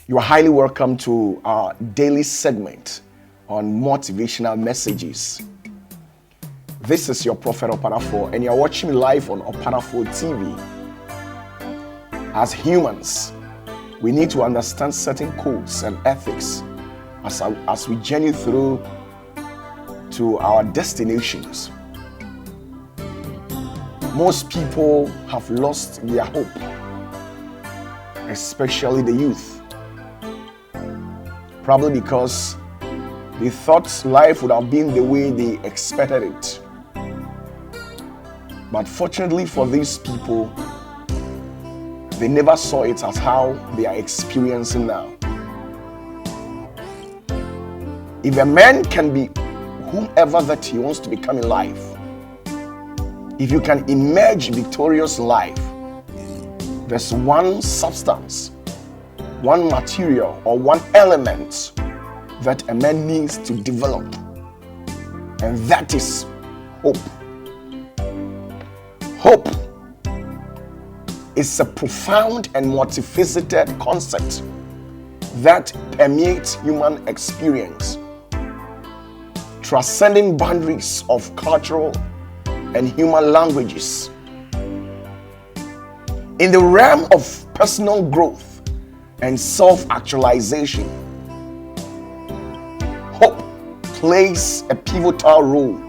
You are highly welcome to our daily segment on motivational messages. This is your prophet Opatafuor, and you're watching me live on Opatafuor TV. As humans, we need to understand certain codes and ethics as we journey through to our destinations. Most people have lost their hope, especially the youth. Probably because they thought life would have been the way they expected it. But fortunately for these people, they never saw it as how they are experiencing now. If a man can be whomever that he wants to become in life, if you can emerge victorious in life, there's one substance, one material or one element that a man needs to develop, and that is hope. Hope is a profound and multifaceted concept that permeates human experience, transcending boundaries of cultural and human languages. In the realm of personal growth and self-actualization, hope plays a pivotal role.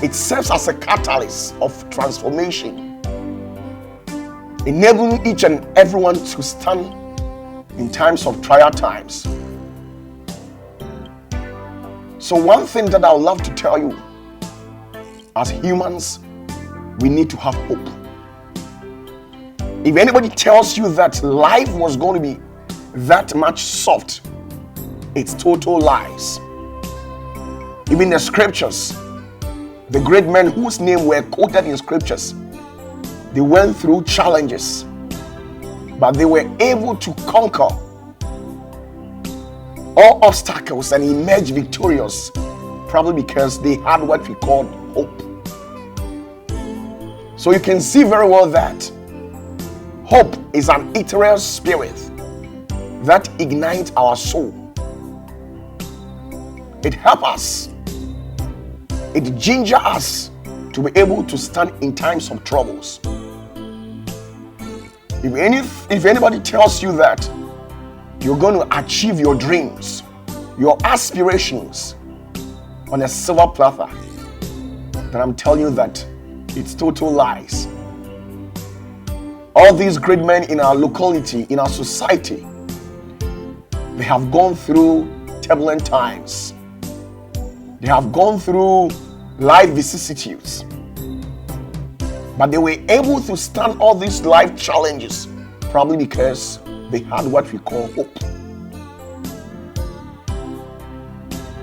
It serves as a catalyst of transformation, enabling each and everyone to stand in times of trial times. So one thing that I would love to tell you, as humans, we need to have hope. If anybody tells you that life was going to be that much soft, it's total lies. Even the scriptures, the great men whose names were quoted in scriptures, they went through challenges, but they were able to conquer all obstacles and emerge victorious, probably because they had what we call hope. So you can see very well that hope is an ethereal spirit that ignites our soul. It helps us, it gingers us to be able to stand in times of troubles. If anybody tells you that you're going to achieve your dreams, your aspirations on a silver platter, then I'm telling you that it's total lies. All these great men in our locality, in our society, they have gone through turbulent times. They have gone through life vicissitudes. But they were able to stand all these life challenges, probably because they had what we call hope.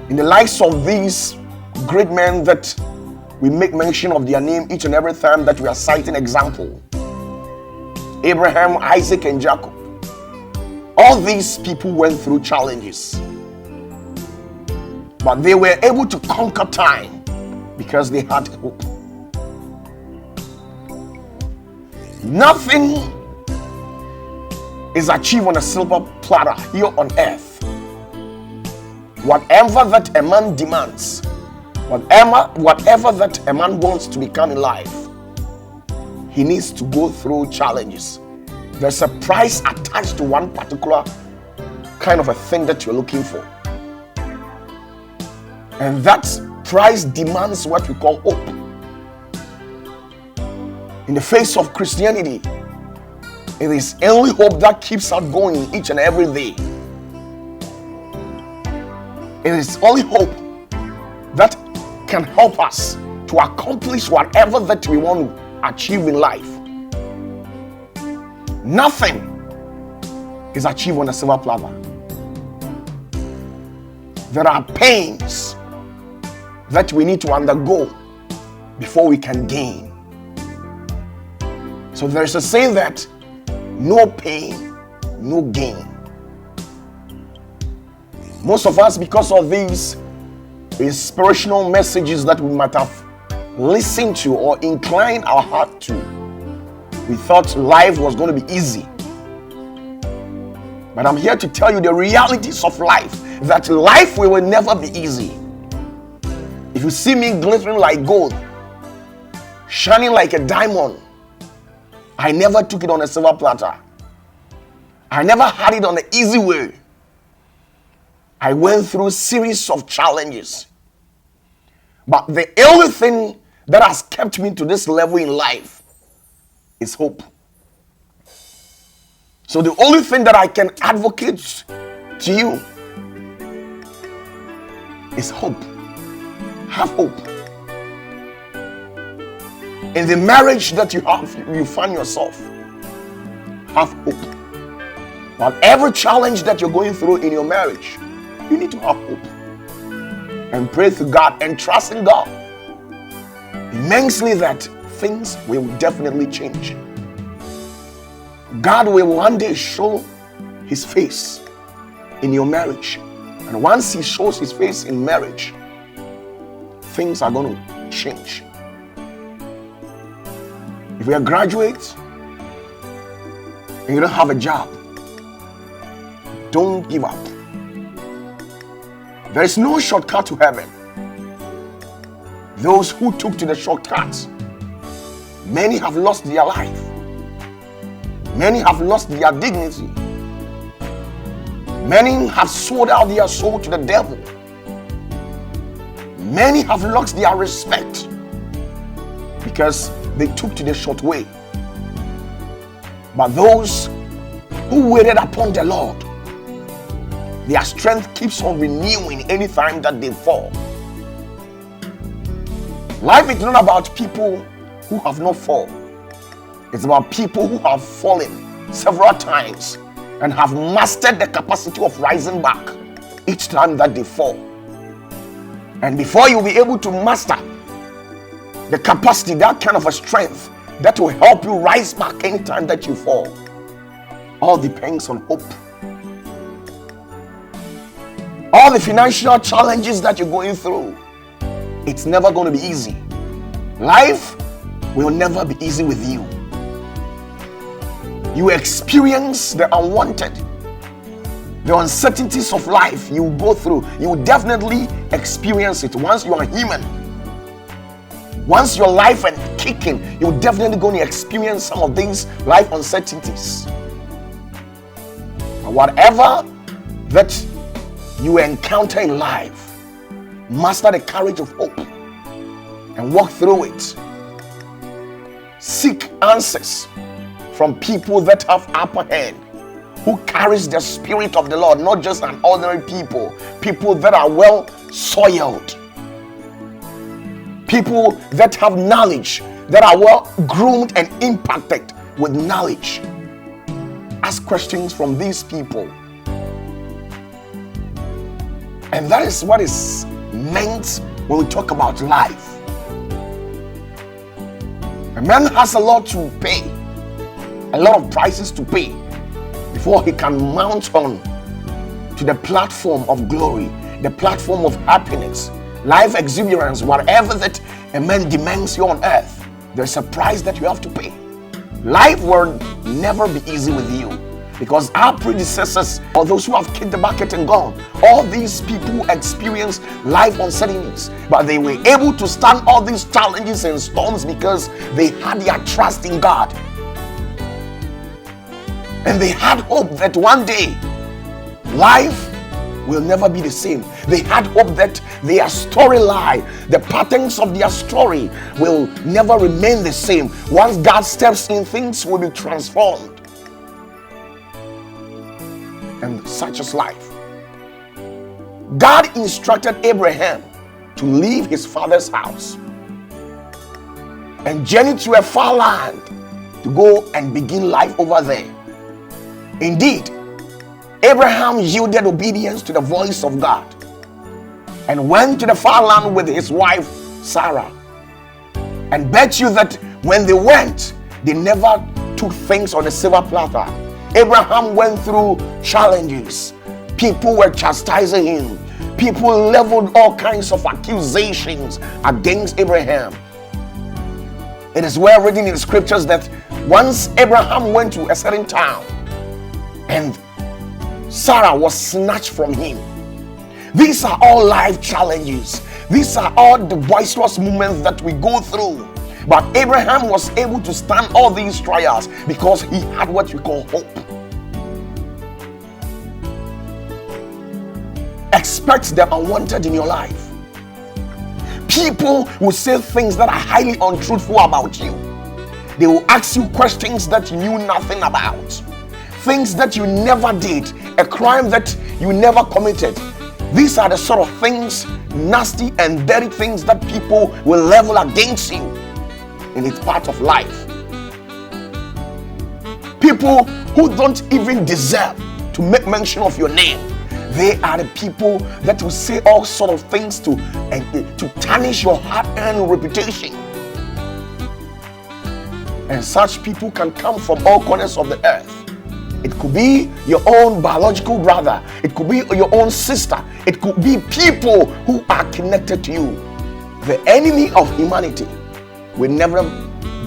In the likes of these great men that we make mention of their name each and every time that we are citing example, Abraham, Isaac, and Jacob. All these people went through challenges, but they were able to conquer time because they had hope. Nothing is achieved on a silver platter here on earth. Whatever that a man demands, whatever that a man wants to become in life, he needs to go through challenges. There's a price attached to one particular kind of a thing that you're looking for. And that price demands what we call hope. In the face of Christianity, it is only hope that keeps us going each and every day. It is only hope that can help us to accomplish whatever that we want to achieve in life. Nothing is achieved on a silver platter. There are pains that we need to undergo before we can gain. So there is a saying that no pain, no gain. Most of us, because of these inspirational messages that we might have listened to or inclined our heart to, we thought life was going to be easy. But I'm here to tell you the realities of life, that life will never be easy. If you see me glittering like gold, shining like a diamond, I never took it on a silver platter. I never had it on the easy way. I went through a series of challenges. But the only thing that has kept me to this level in life is hope. So the only thing that I can advocate to you is hope. Have hope. In the marriage that you find yourself, have hope. Whatever challenge that you're going through in your marriage, you need to have hope. And pray to God and trust in God immensely that things will definitely change. God will one day show his face in your marriage. And once he shows his face in marriage, things are going to change. If you're a graduate and you don't have a job, don't give up. There is no shortcut to heaven. Those who took to the shortcuts, many have lost their life. Many have lost their dignity. Many have sold out their soul to the devil. Many have lost their respect because they took to the short way. But those who waited upon the Lord, their strength keeps on renewing anytime that they fall. Life is not about people who have not fallen. It's about people who have fallen several times and have mastered the capacity of rising back each time that they fall. And before you'll be able to master the capacity, that kind of a strength that will help you rise back anytime that you fall, all depends on hope. All the financial challenges that you're going through, it's never going to be easy. Life will never be easy with you. You experience the unwanted, the uncertainties of life you will go through. You will definitely experience it once you are human. Once your life and kicking, you're definitely going to experience some of these life uncertainties. But whatever that you encounter in life, master the courage of hope and walk through it. Seek answers from people that have upper hand, who carries the spirit of the Lord, not just an ordinary people that are well soiled, people that have knowledge, that are well groomed and impacted with knowledge. Ask questions from these people. And that is what is meant when we talk about life. A man has a lot to pay, a lot of prices to pay before he can mount on to the platform of glory, the platform of happiness, life exuberance, whatever that a man demands you on earth. There's a price that you have to pay. Life will never be easy with you, because our predecessors, or those who have kicked the bucket and gone, all these people experienced life uncertainties, but they were able to stand all these challenges and storms because they had their trust in God. And they had hope that one day life will never be the same. They had hope that their storyline, the patterns of their story, will never remain the same. Once God steps in, things will be transformed. And such is life. God instructed Abraham to leave his father's house and journey to a far land to go and begin life over there. Indeed, Abraham yielded obedience to the voice of God and went to the far land with his wife Sarah. And bet you that when they went, they never took things on a silver platter. Abraham went through challenges. People were chastising him. People leveled all kinds of accusations against Abraham. It is well written in the scriptures that once Abraham went to a certain town, and Sarah was snatched from him. These are all life challenges. These are all the boisterous moments that we go through. But Abraham was able to stand all these trials because he had what we call hope. Expect the unwanted in your life. People will say things that are highly untruthful about you. They will ask you questions that you knew nothing about. Things that you never did. A crime that you never committed. These are the sort of things, nasty and dirty things that people will level against you in its part of life. People who don't even deserve to make mention of your name. They are the people that will say all sort of things to tarnish your hard-earned reputation. And such people can come from all corners of the earth. It could be your own biological brother. It could be your own sister. It could be people who are connected to you. The enemy of humanity will never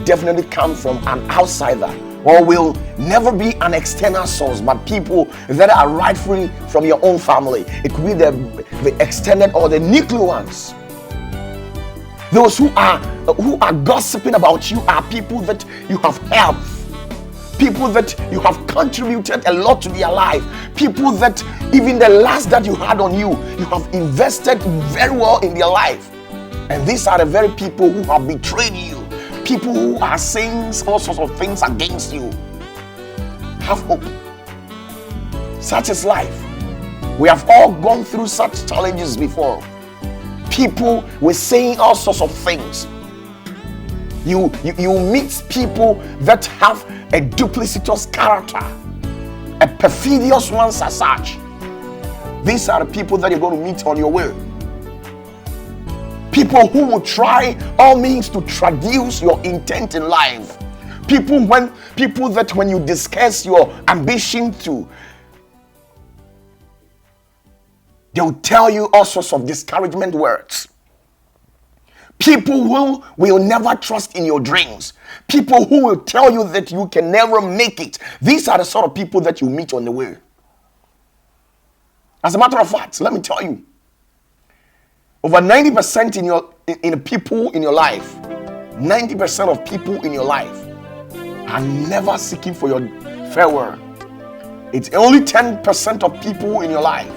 definitely come from an outsider, or will never be an external source, but people that are rightfully from your own family. It could be the extended or the nuclear ones. Those who are gossiping about you are people that you have helped, people that you have contributed a lot to their life, people that even the last that you had on you, you have invested very well in their life. And these are the very people who have betrayed you, people who are saying all sorts of things against you. Have hope. Such is life. We have all gone through such challenges before. People were saying all sorts of things. You meet people that have a duplicitous character, a perfidious one as such. These are the people that you're going to meet on your way. People who will try all means to traduce your intent in life. People that when you discuss your ambition they'll tell you all sorts of discouragement words. People who will never trust in your dreams. People who will tell you that you can never make it. These are the sort of people that you meet on the way. As a matter of fact, let me tell you, over 90% in people in your life, 90% of people in your life are never seeking for your farewell. It's only 10% of people in your life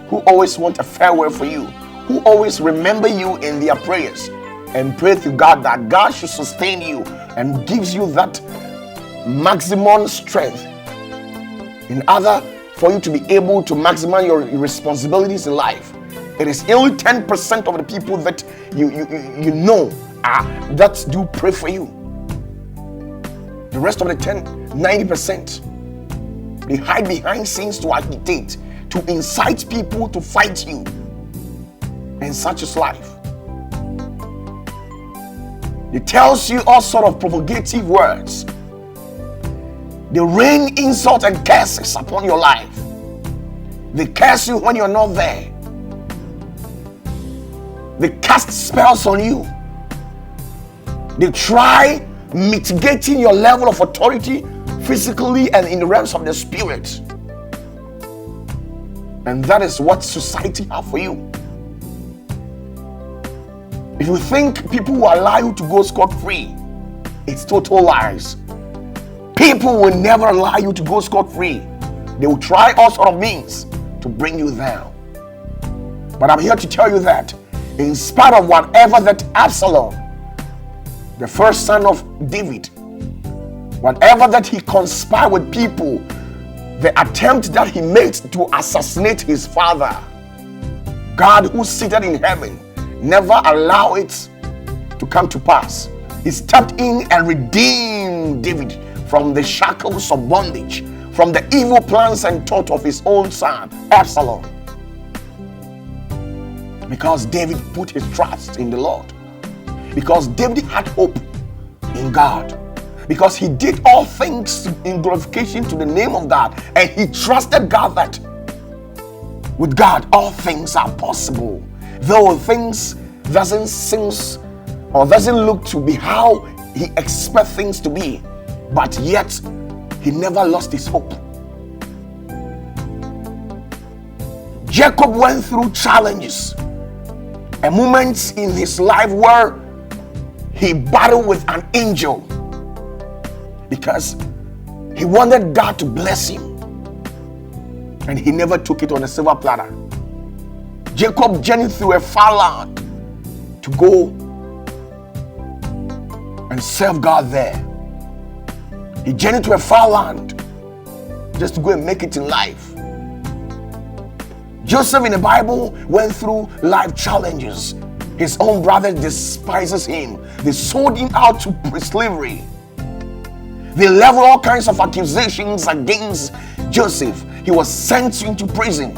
who always want a farewell for you, who always remember you in their prayers and pray to God that God should sustain you and gives you that maximum strength in order for you to be able to maximize your responsibilities in life. It is only 10% of the people that you know that do pray for you. The rest of the 90%, they hide behind scenes to agitate, to incite people to fight you. And such is life. It tells you all sort of provocative words. They rain insult and curses upon your life. They curse you when you're not there. They cast spells on you. They try mitigating your level of authority physically and in the realms of the spirit. And that is what society have for you. If you think people will allow you to go scot-free, it's total lies. People will never allow you to go scot-free. They will try all sort of means to bring you down. But I'm here to tell you that in spite of whatever that Absalom, the first son of David, whatever that he conspired with people, the attempt that he made to assassinate his father, God who seated in heaven never allow it to come to pass. He stepped in and redeemed David from the shackles of bondage, from the evil plans and thought of his own son, Absalom. Because David put his trust in the Lord. Because David had hope in God. Because he did all things in glorification to the name of God. And he trusted God that with God all things are possible. Though things doesn't seem or doesn't look to be how he expects things to be, but yet he never lost his hope. Jacob went through challenges, a moment in his life where he battled with an angel because he wanted God to bless him, and he never took it on a silver platter. Jacob journeyed through a far land to go and serve God there. He journeyed to a far land just to go and make it in life. Joseph in the Bible went through life challenges. His own brother despises him. They sold him out to slavery. They leveled all kinds of accusations against Joseph. He was sent into prison.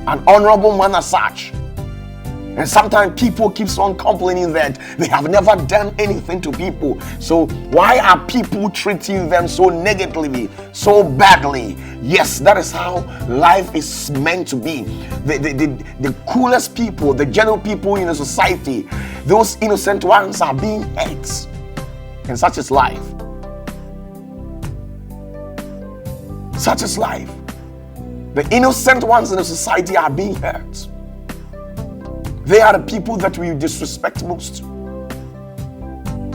An honorable man as such. And sometimes people keep on complaining that they have never done anything to people. So why are people treating them so negatively, so badly? Yes, that is how life is meant to be. The coolest people, the general people in a society, those innocent ones are being hurt. And such is life. Such is life. The innocent ones in the society are being hurt. They are the people that we disrespect most.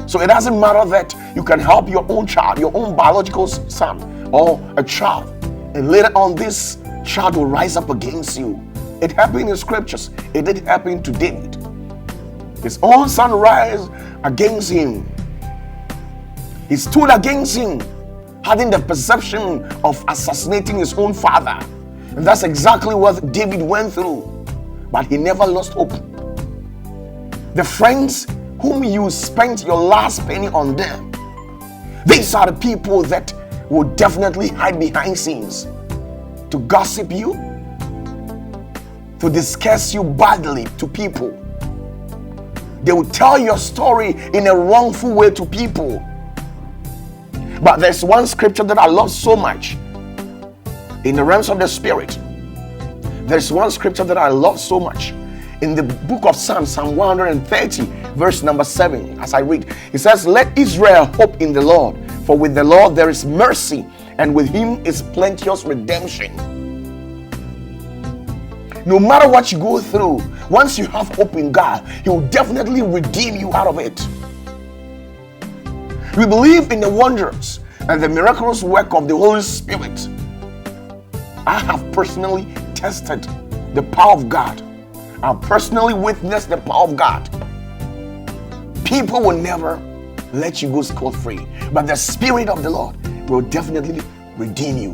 So it doesn't matter that you can help your own child, your own biological son or a child, and later on this child will rise up against you. It happened in scriptures. It did happen to David. His own son rise against him. He stood against him, having the perception of assassinating his own father. And that's exactly what David went through. But he never lost hope. The friends whom you spent your last penny on them, these are the people that will definitely hide behind scenes to gossip you, to discuss you badly to people. They will tell your story in a wrongful way to people. But there's one scripture that I love so much in the realms of the spirit. There's one scripture that I love so much in the book of Psalms, Psalm 130, verse number 7. As I read, it says, "Let Israel hope in the Lord, for with the Lord there is mercy, and with him is plenteous redemption." No matter what you go through, once you have hope in God, he will definitely redeem you out of it. We believe in the wonders and the miraculous work of the Holy Spirit. I have personally tested the power of God. I've personally witnessed the power of God. People will never let you go scot-free, but the Spirit of the Lord will definitely redeem you.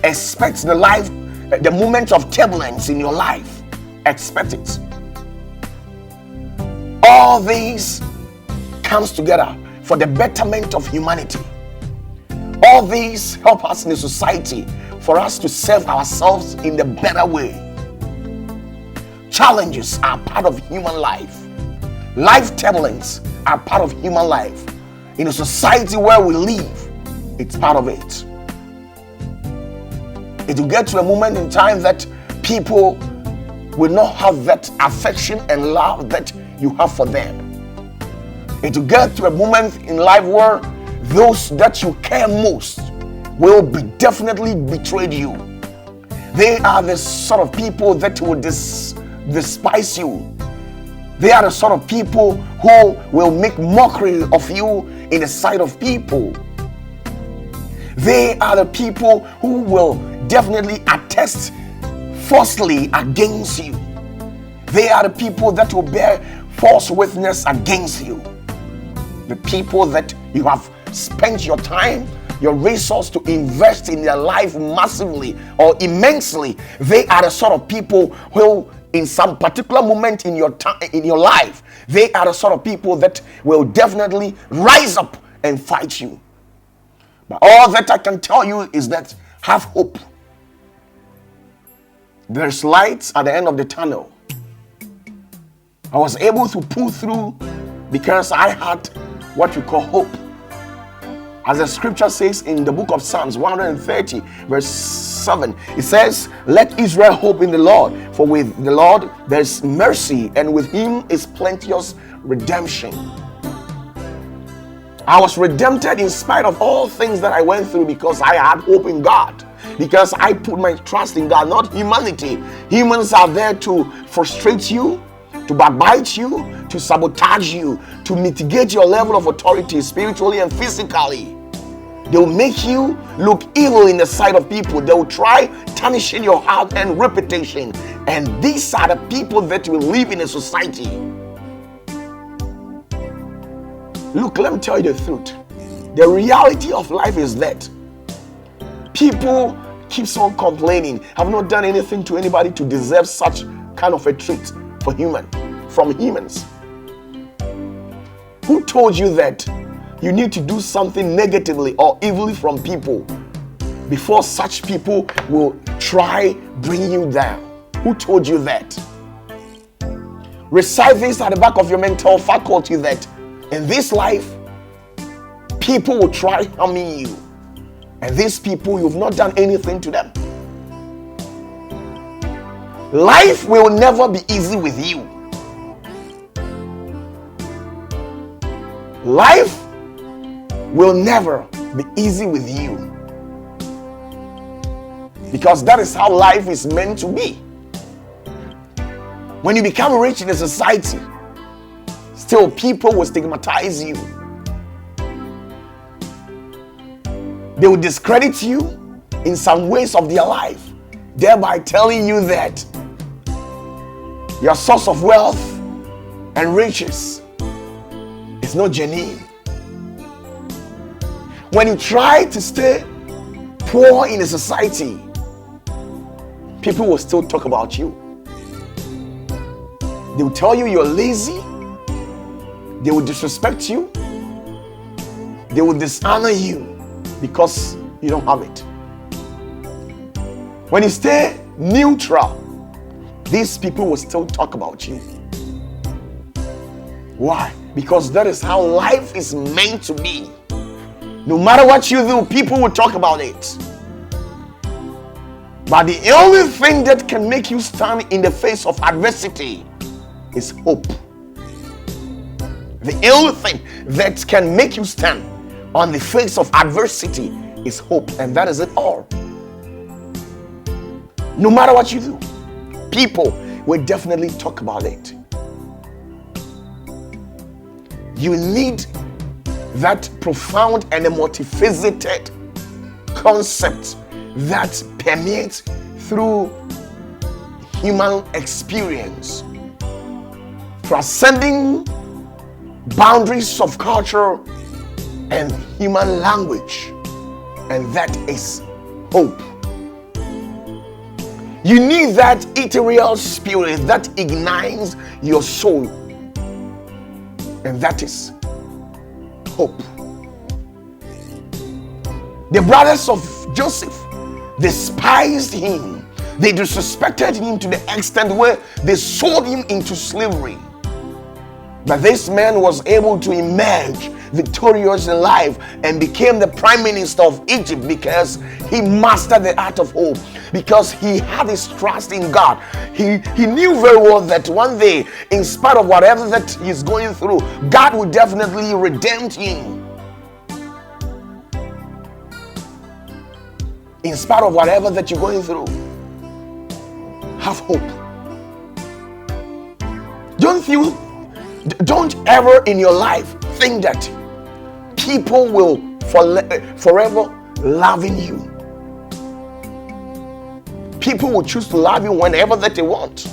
Expect the moment of turbulence in your life. Expect it. All these comes together for the betterment of humanity. All these help us in the society for us to serve ourselves in the better way. Challenges are part of human life. Life turbulence are part of human life. In a society where we live, it's part of it. It will get to a moment in time that people will not have that affection and love that you have for them. It will get to a moment in life where those that you care most will be definitely betrayed you. They are the sort of people that will despise you. They are the sort of people who will make mockery of you in the sight of people. They are the people who will definitely attest falsely against you. They are the people that will bear false witness against you. The people that you have spent your time, your resource to invest in their life massively or immensely, they are the sort of people who, in some particular moment in your time, in your life, they are the sort of people that will definitely rise up and fight you. But all that I can tell you is that have hope. There's light at the end of the tunnel. I was able to pull through because I had what we call hope. As the scripture says in the book of Psalms 130 verse 7, it says, "Let Israel hope in the Lord, for with the Lord there is mercy, and with him is plenteous redemption." I was redeemed in spite of all things that I went through because I had hope in God. because I put my trust in God, not humanity. Humans are there to frustrate you, to backbite you, to sabotage you, to mitigate your level of authority spiritually and physically. They will make you look evil in the sight of people. They will try tarnishing your heart and reputation. And these are the people that will live in a society. Look, let me tell you the truth. The reality of life is that people keeps on complaining. Have not done anything to anybody to deserve such kind of a treat from humans. Who told you that you need to do something negatively or evilly from people before such people will try bring you down? Who told you that? Recite this at the back of your mental faculty, that in this life people will try harming you, and these people, you've not done anything to them. Life will never be easy with you. Life will never be easy with you, because that is how life is meant to be. When you become rich in a society, still people will stigmatize you. They will discredit you in some ways of their life, thereby telling you that your source of wealth and riches is not genuine. When you try to stay poor in a society, people will still talk about you. They will tell you you're lazy. They will disrespect you. They will dishonor you because you don't have it. When you stay neutral, these people will still talk about you. Why? Because that is how life is meant to be. No matter what you do, people will talk about it. But the only thing that can make you stand in the face of adversity is hope. The only thing that can make you stand on the face of adversity is hope, and that is it all. No matter what you do, people will definitely talk about it. You need that profound and multifaceted concept that permeates through human experience, transcending boundaries of culture and human language, and that is hope. You need that ethereal spirit that ignites your soul, and that is hope. The brothers of Joseph despised him. They disrespected him to the extent where they sold him into slavery. But this man was able to emerge victorious in life and became the prime minister of Egypt because he mastered the art of hope, because he had his trust in God. He knew very well that one day, in spite of whatever that he's going through, God will definitely redeem him. In spite of whatever that you're going through, have hope. Don't ever in your life think that people will forever loving you. People will choose to love you whenever that they want,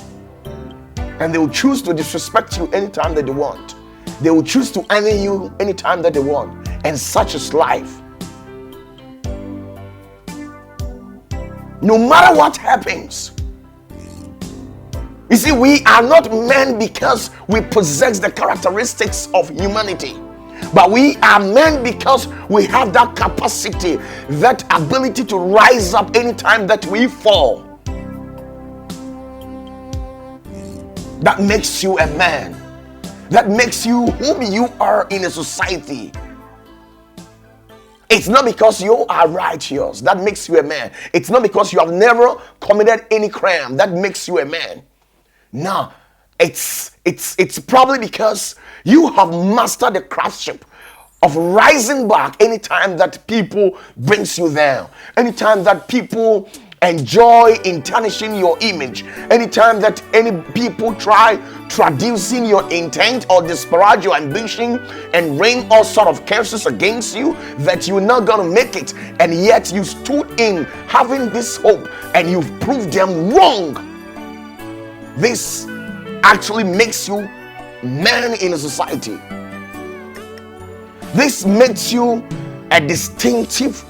and they will choose to disrespect you anytime that they want. They will choose to honor you anytime that they want, and such is life. No matter what happens, you see, we are not men because we possess the characteristics of humanity, but we are men because we have that capacity, that ability to rise up anytime that we fall. That makes you a man. That makes you whom you are in a society. It's not because you are righteous that makes you a man. It's not because you have never committed any crime that makes you a man. No, it's probably because you have mastered the craftsmanship of rising back anytime that people brings you down, anytime that people enjoy in tarnishing your image, anytime that any people try traducing your intent or disparage your ambition and rain all sort of curses against you, that you're not gonna make it, and yet you stood in having this hope and you've proved them wrong. This actually makes you man in a society. This makes you a distinctive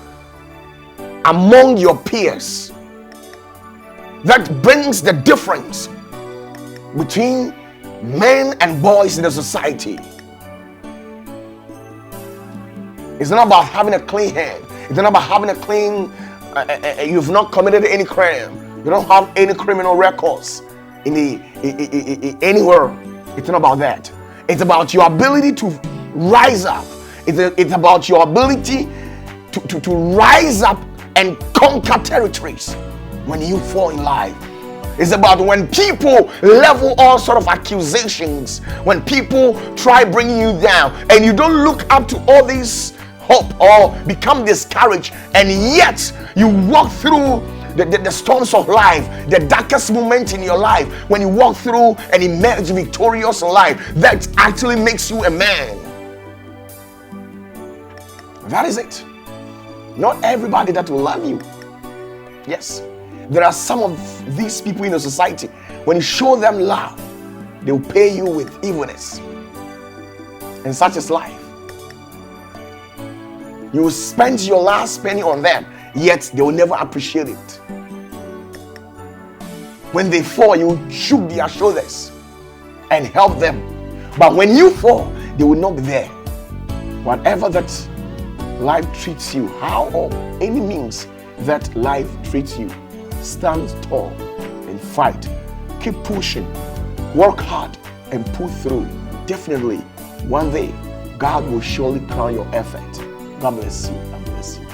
among your peers. That brings the difference between men and boys in the society. It's not about having a clean hand. It's not about having a clean, you've not committed any crime. You don't have any criminal records anywhere. It's not about that. It's about your ability to rise up. It's about your ability to rise up and conquer territories when you fall in life. It's about when people level all sort of accusations, when people try bringing you down and you don't look up to all this hope or become discouraged, and yet you walk through the storms of life, the darkest moment in your life, when you walk through and emerge victorious in life, that actually makes you a man. That is it. Not everybody that will love you. Yes, there are some of these people in the society, when you show them love, they will pay you with evilness. And such is life. You will spend your last penny on them, yet they will never appreciate it. When they fall, you shook their shoulders and help them. But when you fall, they will not be there. Whatever that life treats you, how or any means that life treats you, stand tall and fight. Keep pushing. Work hard and pull through. Definitely, one day, God will surely crown your effort. God bless you. God bless you.